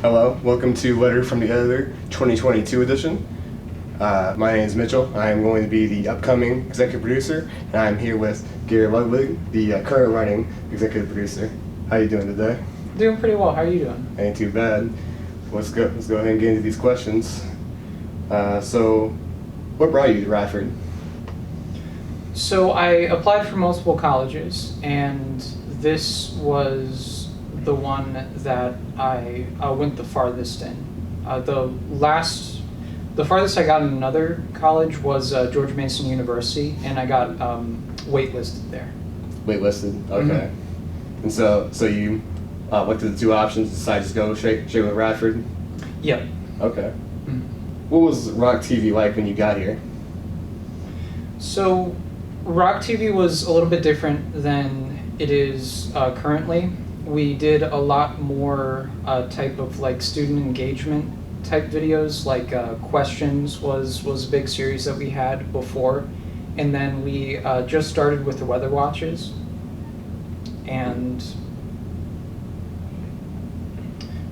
Hello, welcome to Letter from the Editor 2022 edition. My name is Mitchell. I am going to be the upcoming executive producer, and I am here with Garrett Ludwig, the current running executive producer. How are you doing today? Doing pretty well. How are you doing? Ain't too bad. Let's go ahead and get into these questions. So, what brought you to Radford? So I applied for multiple colleges, and this was the one that I went the farthest in. The farthest I got in another college was George Mason University, and I got waitlisted there. Waitlisted, okay. Mm-hmm. And so you looked at the two options, decided to go straight with Radford? Yep. Okay. Mm-hmm. What was ROC-TV like when you got here? So ROC-TV was a little bit different than it is currently. We did a lot more type of like student engagement type videos, like questions was a big series that we had before, and then we just started with the weather watches, and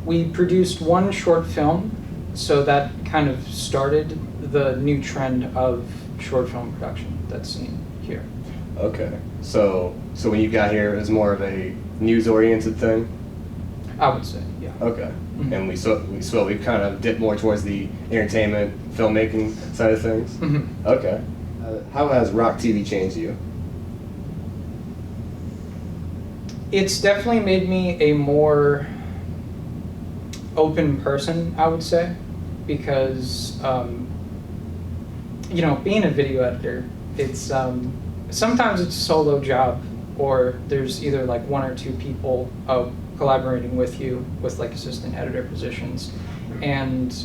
we produced one short film, so that kind of started the new trend of short film production that's seen here. Okay, so when you got here, it was more of a news-oriented thing? I would say, yeah. Okay, and we slowly kind of dipped more towards the entertainment, filmmaking side of things? Mm-hmm. Okay. How has ROC-TV changed you? It's definitely made me a more open person, I would say, because, being a video editor, it's, sometimes it's a solo job, or there's either like one or two people collaborating with you with like assistant editor positions. And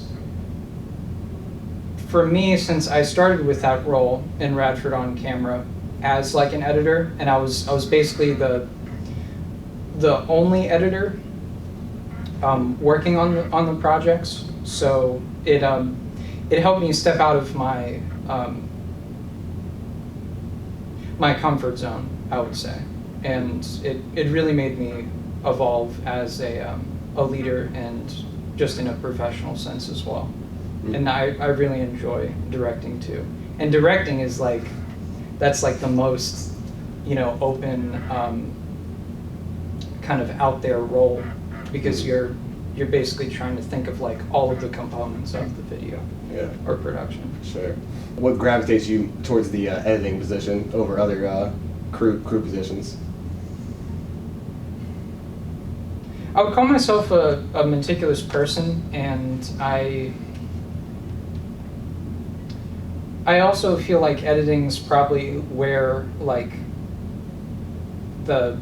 for me, since I started with that role in Radford on camera as like an editor, and I was basically the only editor working on the projects, so it helped me step out of my my comfort zone, I would say, and it really made me evolve as a leader and just in a professional sense as well. Mm-hmm. And I really enjoy directing too. And directing is that's the most, open, kind of out there role, because you're basically trying to think of like all of the components of the video or production. Sure. What gravitates you towards the editing position over other crew positions? I would call myself a meticulous person, and I also feel like editing's probably where like the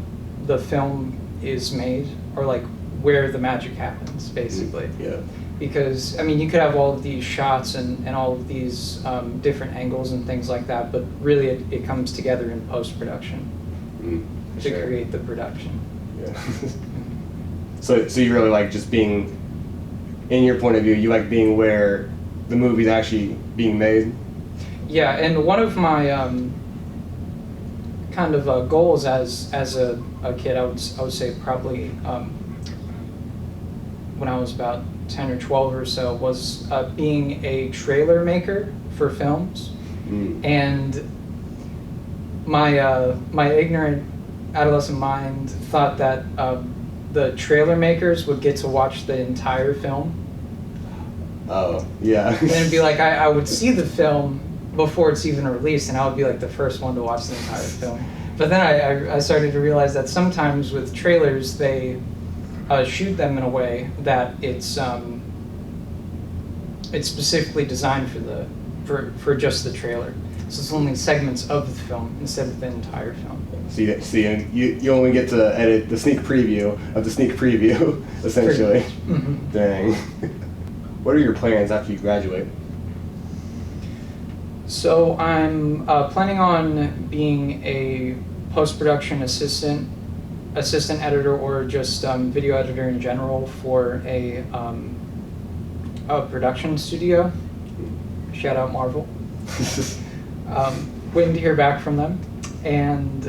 film is made, or like where the magic happens, basically. Yeah. Because, I mean, you could have all of these shots and all of these different angles and things like that, but really it comes together in post-production to create the production. Yeah. So you really like just being, in your point of view, you like being where the movie's actually being made? Yeah, and one of my kind of goals as a kid, I would say probably when I was about 10 or 12 or so, was being a trailer maker for films. And my ignorant adolescent mind thought that the trailer makers would get to watch the entire film. Oh, yeah. And it'd be like, I would see the film before it's even released, and I would be like the first one to watch the entire film. But then I started to realize that sometimes with trailers, they shoot them in a way that it's specifically designed for just the trailer. So it's only segments of the film instead of the entire film. So you only get to edit the sneak preview of the sneak preview, essentially. Mm-hmm. Dang. What are your plans after you graduate? So I'm planning on being a post-production assistant editor, or just video editor in general for a production studio. Shout out Marvel. Waiting to hear back from them. And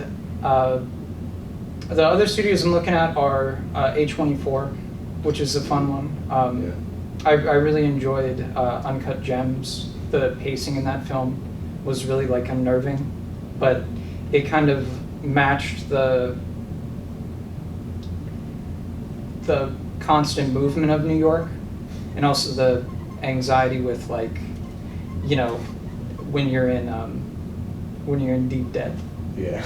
the other studios I'm looking at are A24 which is a fun one. Yeah. I really enjoyed Uncut Gems. The pacing in that film was really like unnerving, but it kind of matched the constant movement of New York, and also the anxiety with, like, you know, when you're in deep debt. Yeah.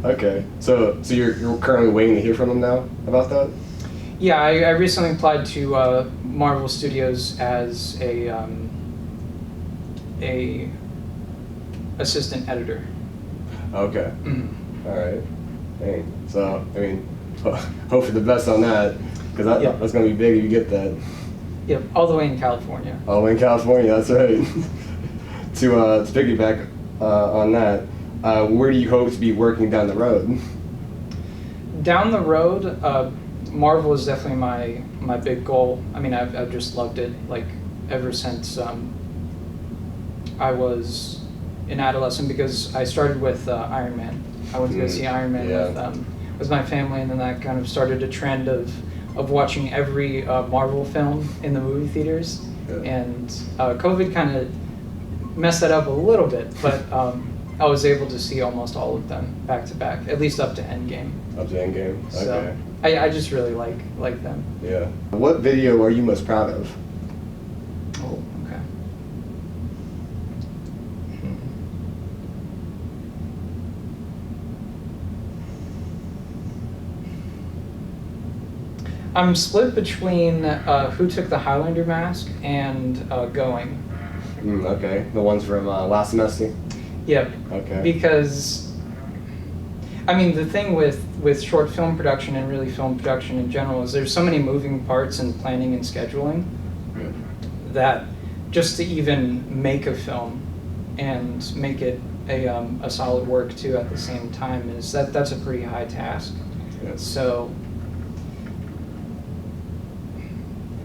Okay. So you're currently waiting to hear from them now about that? Yeah, I recently applied to Marvel Studios as a assistant editor. Okay. Mm-hmm. All right. Dang. So I mean, hope for the best on that, because that's gonna be big if you get that. Yep, all the way in California. Oh, in California, that's right. To piggyback on that, where do you hope to be working down the road? Down the road, Marvel is definitely my big goal. I mean, I've just loved it, like, ever since I was an adolescent, because I started with Iron Man. I went to go see Iron Man with my family, and then that kind of started a trend of watching every Marvel film in the movie theaters. Yeah. And COVID kind of messed that up a little bit, but I was able to see almost all of them back to back, at least up to Endgame. Up to Endgame. Okay. So I just really like them. Yeah. What video are you most proud of? Oh, okay. I'm split between Who Took the Highlander Mask and Going. Okay. The ones from last semester? Yep. Okay. Because, I mean, the thing with short film production and really film production in general is there's so many moving parts in planning and scheduling that just to even make a film and make it a solid work too at the same time that's a pretty high task. Yeah. So,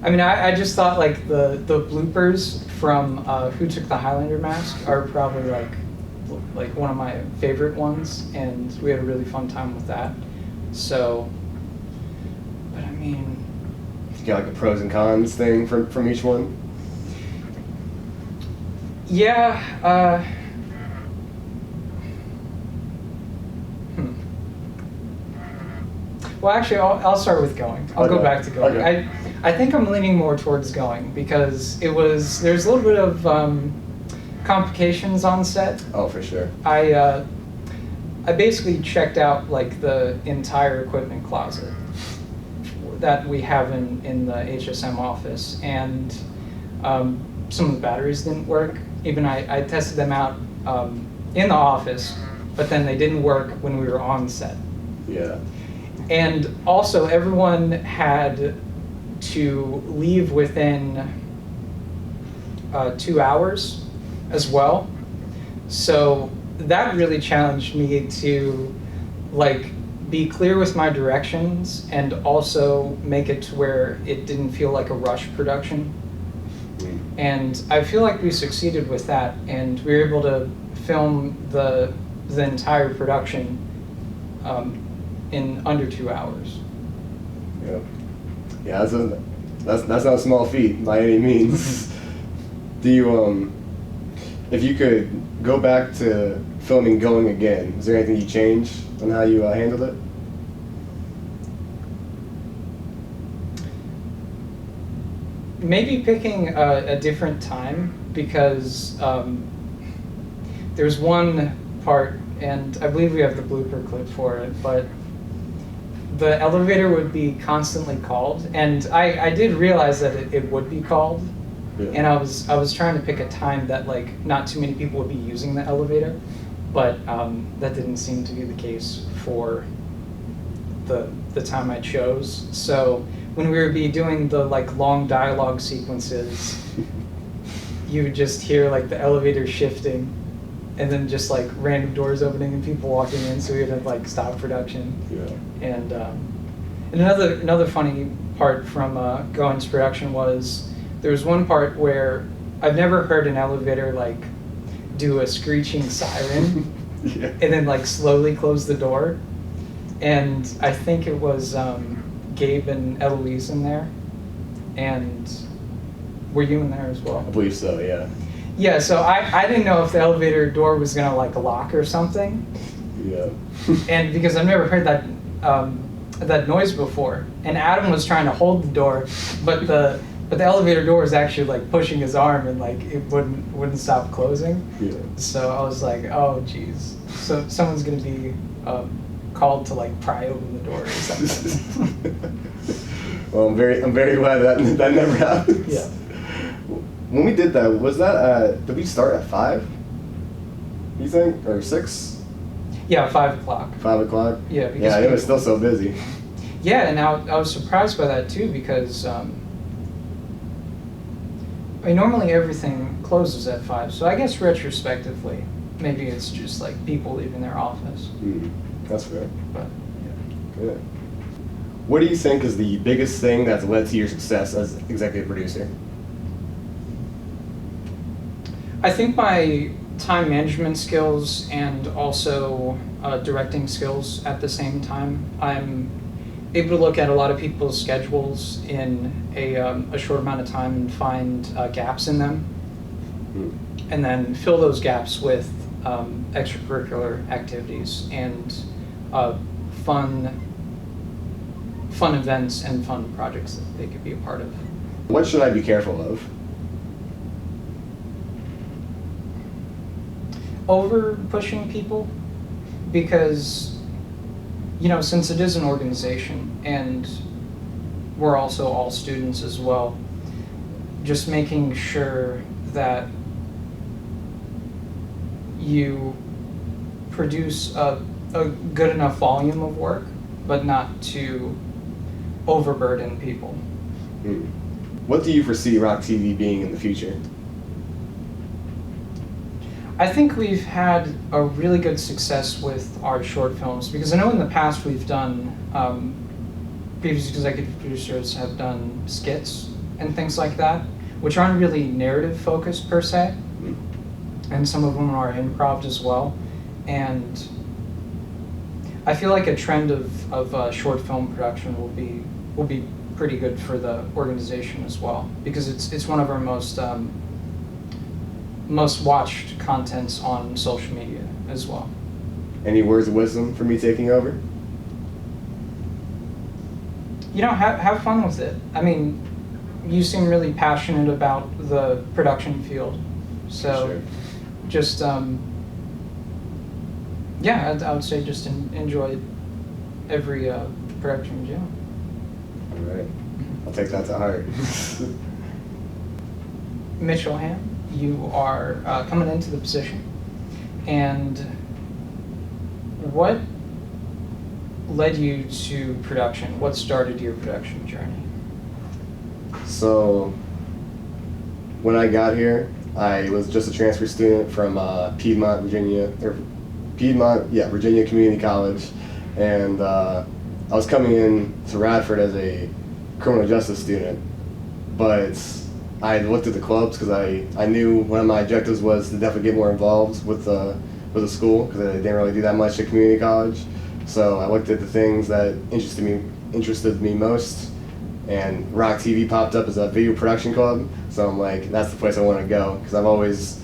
I mean, I just thought, like, the bloopers from Who Took the Highlander Mask are probably like one of my favorite ones, and we had a really fun time with that. So, but I mean, You got like a pros and cons thing from each one? yeah. Well, actually, I'll start with Going. I'll go back to Going. Okay. I think I'm leaning more towards Going because there's a little bit of complications on set. Oh, for sure. I basically checked out, like, the entire equipment closet that we have in the HSM office, and some of the batteries didn't work. Even I tested them out in the office, but then they didn't work when we were on set. Yeah. And also, everyone had to leave within 2 hours as well. So that really challenged me to, like, be clear with my directions and also make it to where it didn't feel like a rush production. And I feel like we succeeded with that, and we were able to film the entire production in under 2 hours. Yeah. Yeah, that's not a small feat by any means. Do you if you could go back to filming Going again, is there anything you change on how you handled it? Maybe picking a different time, because there's one part, and I believe we have the blooper clip for it, but the elevator would be constantly called, and I did realize that it would be called. Yeah. And I was trying to pick a time that, like, not too many people would be using the elevator, but that didn't seem to be the case for the time I chose. So when we would be doing the, like, long dialogue sequences, you would just hear, like, the elevator shifting, and then just, like, random doors opening and people walking in, so we would have, like, stop production. Yeah. And another funny part from Going's production was there was one part where I've never heard an elevator, like, do a screeching siren Yeah. and then, like, slowly close the door. And I think it was Gabe and Eloise in there, and were you in there as well? I believe so, yeah. Yeah, so I didn't know if the elevator door was gonna like lock or something. Yeah. And because I've never heard that noise before, and Adam was trying to hold the door, but the elevator door was actually like pushing his arm, and like it wouldn't stop closing. Yeah. So I was like, oh geez, so someone's gonna be called to like pry open the door or something. Well, I'm very glad that never happened. Yeah. When we did that, was that did we start at 5? You think, or 6? Yeah, 5 o'clock. 5 o'clock. Yeah. Because Yeah, it was still so busy. Yeah, and I was surprised by that too, because I mean, normally everything closes at 5, so I guess retrospectively, maybe it's just like people leaving their office. That's fair. But yeah. Good. What do you think is the biggest thing that's led to your success as executive producer? I think my time management skills and also directing skills at the same time. I'm able to look at a lot of people's schedules in a short amount of time and find gaps in them, and then fill those gaps with extracurricular activities and fun events and fun projects that they could be a part of. What should I be careful of? Over pushing people, because since it is an organization and we're also all students as well, just making sure that you produce a good enough volume of work, but not to overburden people. What do you foresee ROC-TV being in the future? I think we've had a really good success with our short films, because I know in the past we've done, previous executive producers have done skits and things like that, which aren't really narrative focused per se, and some of them are improv as well. And I feel like a trend of short film production will be pretty good for the organization as well, because it's one of our most watched contents on social media as well. Any words of wisdom for me taking over? Have fun with it. I mean, you seem really passionate about the production field, so Sure. just yeah, I would say just enjoy every production you do. All right, I'll take that to heart. Mitchel Hamm, you are coming into the position, and what led you to production? What started your production journey? So, when I got here, I was just a transfer student from Piedmont, Virginia Community College, and I was coming in to Radford as a criminal justice student, but I looked at the clubs because I knew one of my objectives was to definitely get more involved with the school, because I didn't really do that much at community college. So I looked at the things that interested me most, and ROC-TV popped up as a video production club. So I'm like, that's the place I want to go, because I've always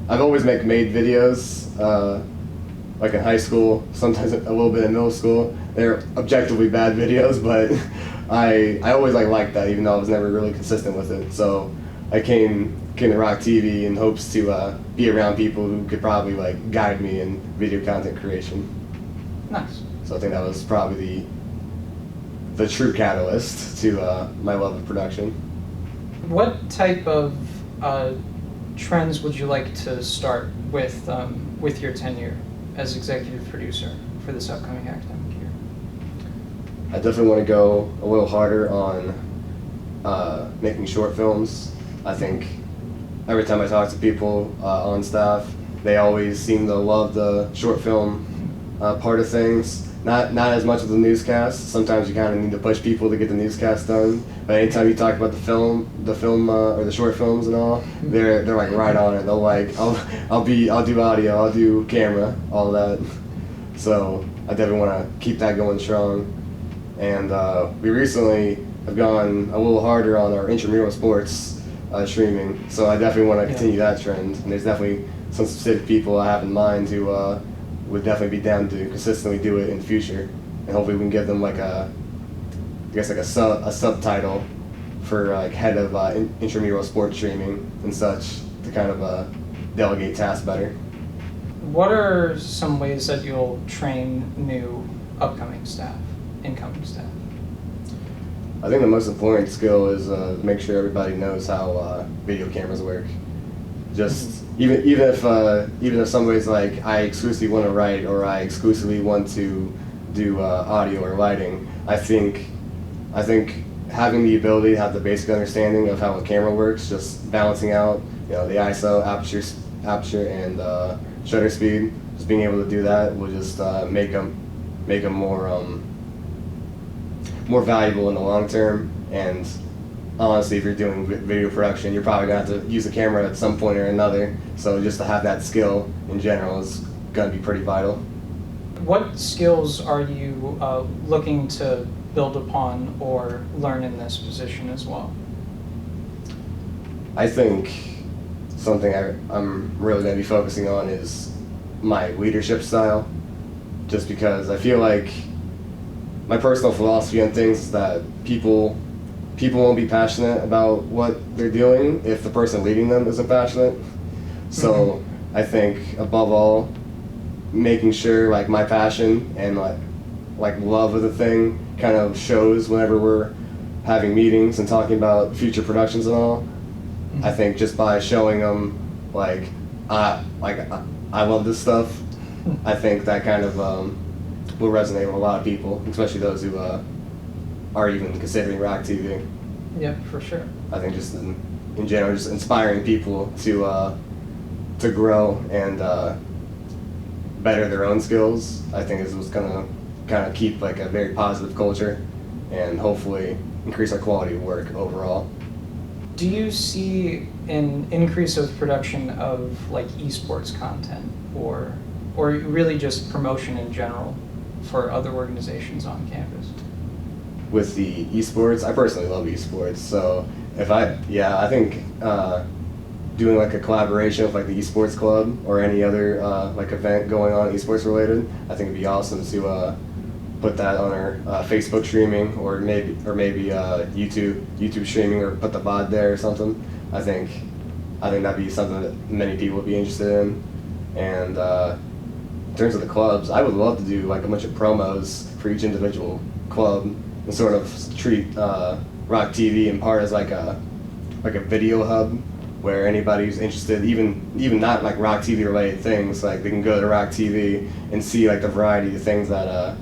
made videos, like in high school, sometimes a little bit in middle school. They're objectively bad videos, but I always liked that, even though I was never really consistent with it. So I came to ROC-TV in hopes to be around people who could probably guide me in video content creation. Nice. So I think that was probably the true catalyst to my love of production. What type of trends would you like to start with your tenure as executive producer for this upcoming academic year? I definitely want to go a little harder on making short films. I think every time I talk to people on staff, they always seem to love the short film part of things. Not as much of the newscast. Sometimes you kind of need to push people to get the newscast done. But anytime you talk about the film or the short films and all, they're like right on it. They'll I'll do audio, I'll do camera, all that. So I definitely want to keep that going strong. And we recently have gone a little harder on our intramural sports streaming, so I definitely want to continue that trend. And there's definitely some specific people I have in mind who would definitely be down to consistently do it in the future. And hopefully we can give them like a subtitle for like head of intramural sports streaming and such to kind of delegate tasks better. What are some ways that you'll train new upcoming staff, incoming staff? I think the most important skill is make sure everybody knows how video cameras work. Just even if somebody's like, I exclusively want to write or I exclusively want to do audio or lighting, I think having the ability to have the basic understanding of how a camera works, just balancing out, the ISO, aperture, and shutter speed, just being able to do that will just make them more valuable in the long term. And honestly, if you're doing video production, you're probably gonna have to use a camera at some point or another. So just to have that skill in general is gonna be pretty vital. What skills are you looking to build upon or learn in this position as well? I think something I'm really going to be focusing on is my leadership style, just because I feel like my personal philosophy on things is that people won't be passionate about what they're doing if the person leading them isn't passionate. So I think above all, making sure like my passion and like love of the thing kind of shows whenever we're having meetings and talking about future productions and all. I think just by showing them like I love this stuff, I think that kind of will resonate with a lot of people, especially those who are even considering ROC-TV. Yeah, for sure. I think just in general, just inspiring people to grow and better their own skills, I think is what's gonna kind of keep like a very positive culture and hopefully increase our quality of work overall. Do you see an increase of production of like esports content or really just promotion in general for other organizations on campus? With the esports, I personally love esports, so I think doing like a collaboration with like the esports club or any other like event going on esports related, I think it'd be awesome to put that on our Facebook streaming or maybe YouTube streaming, or put the VOD there or something. I think that'd be something that many people would be interested in. And in terms of the clubs, I would love to do like a bunch of promos for each individual club and sort of treat ROC-TV in part as like a video hub where anybody who's interested, even not like ROC-TV related things, like they can go to ROC-TV and see like the variety of things that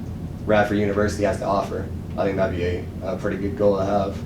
Radford University has to offer. I think that'd be a pretty good goal to have.